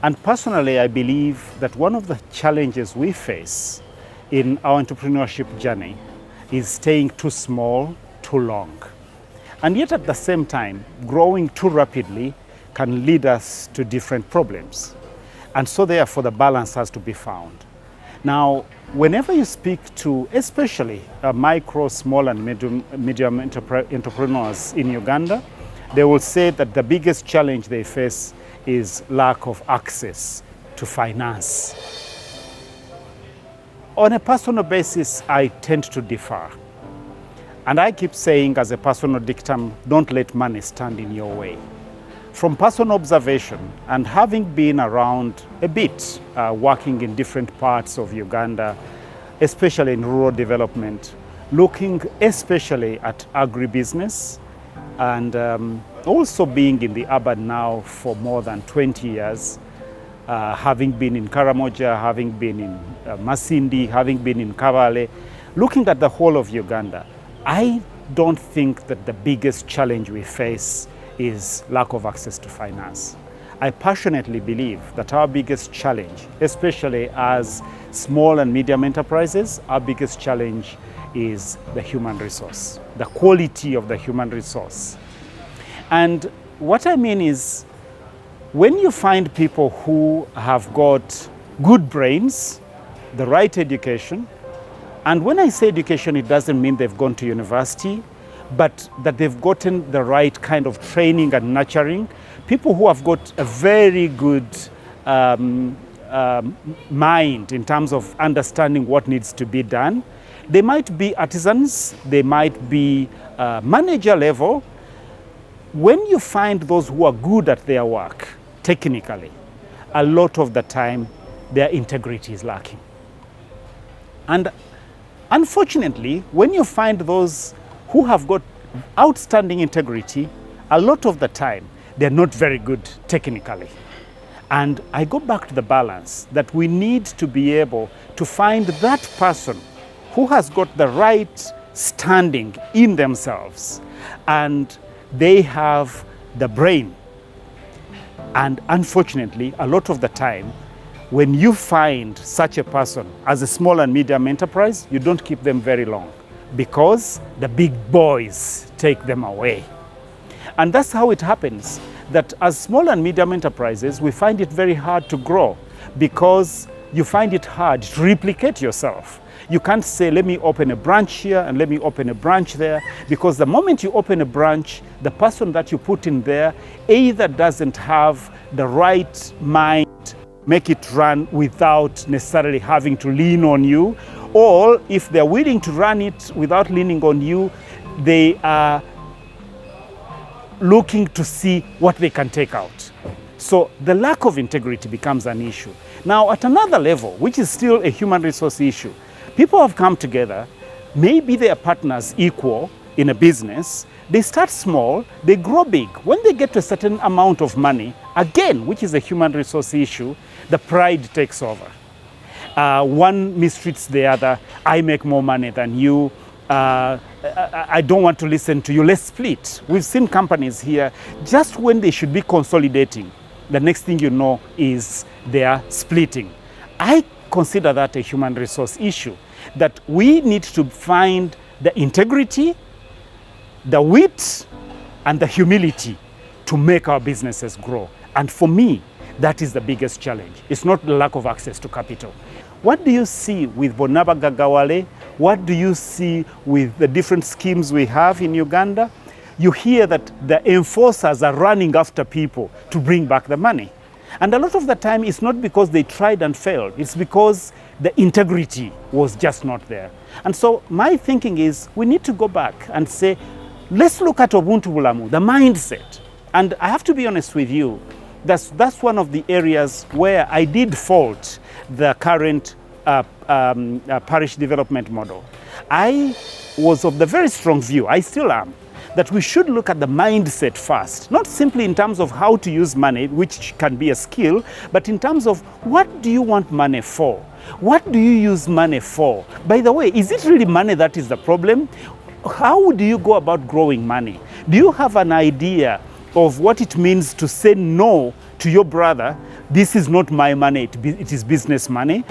And personally, I believe that one of the challenges we face in our entrepreneurship journey is staying too small too long. And yet at the same time, growing too rapidly can lead us to different problems. And so therefore the balance has to be found. Now, whenever you speak to especially micro, small and medium entrepreneurs in Uganda, they will say that the biggest challenge they face is lack of access to finance. On a personal basis, I tend to differ. And I keep saying as a personal dictum, don't let money stand in your way. From personal observation and having been around a bit, working in different parts of Uganda, especially in rural development, looking especially at agribusiness, and also being in the urban now for more than 20 years, having been in Karamoja, having been in Masindi, having been in Kabale, looking at the whole of Uganda, I don't think that the biggest challenge we face is lack of access to finance. I passionately believe that our biggest challenge, especially as small and medium enterprises, our biggest challenge is the human resource, the quality of the human resource. And what I mean is, when you find people who have got good brains, the right education, and when I say education, it doesn't mean they've gone to university, but that they've gotten the right kind of training and nurturing, people who have got a very good mind in terms of understanding what needs to be done. They might be artisans, they might be manager level. When you find those who are good at their work, technically, a lot of the time their integrity is lacking. And unfortunately, when you find those who have got outstanding integrity, a lot of the time they're not very good technically. And I go back to the balance that we need to be able to find that person who has got the right standing in themselves and they have the brain. And unfortunately, a lot of the time, when you find such a person as a small and medium enterprise, you don't keep them very long because the big boys take them away. And that's how it happens, that as small and medium enterprises, we find it very hard to grow because you find it hard to replicate yourself. You can't say, let me open a branch here and let me open a branch there, because the moment you open a branch, the person that you put in there either doesn't have the right mind, make it run without necessarily having to lean on you, or if they're willing to run it without leaning on you, they are looking to see what they can take out. So the lack of integrity becomes an issue. Now at another level, which is still a human resource issue, people have come together, maybe they are partners equal in a business, they start small, they grow big. When they get to a certain amount of money, again, which is a human resource issue, the pride takes over. One mistreats the other, I make more money than you, I don't want to listen to you, let's split. We've seen companies here, just when they should be consolidating, the next thing you know is they are splitting. I consider that a human resource issue, that we need to find the integrity, the wit, and the humility to make our businesses grow. And for me, that is the biggest challenge. It's not the lack of access to capital. What do you see with Bonaba Gagawale? What do you see with the different schemes we have in Uganda? You hear that the enforcers are running after people to bring back the money. And a lot of the time, it's not because they tried and failed. It's because the integrity was just not there. And so my thinking is we need to go back and say, let's look at Ubuntu Bulamu, the mindset. And I have to be honest with you, that's one of the areas where I did fault the current parish development model. I was of the very strong view, I still am, that we should look at the mindset first, not simply in terms of how to use money, which can be a skill, but in terms of what do you want money for? What do you use money for? By the way, is it really money that is the problem? How do you go about growing money? Do you have an idea of what it means to say no to your brother this is not my money, it is business money.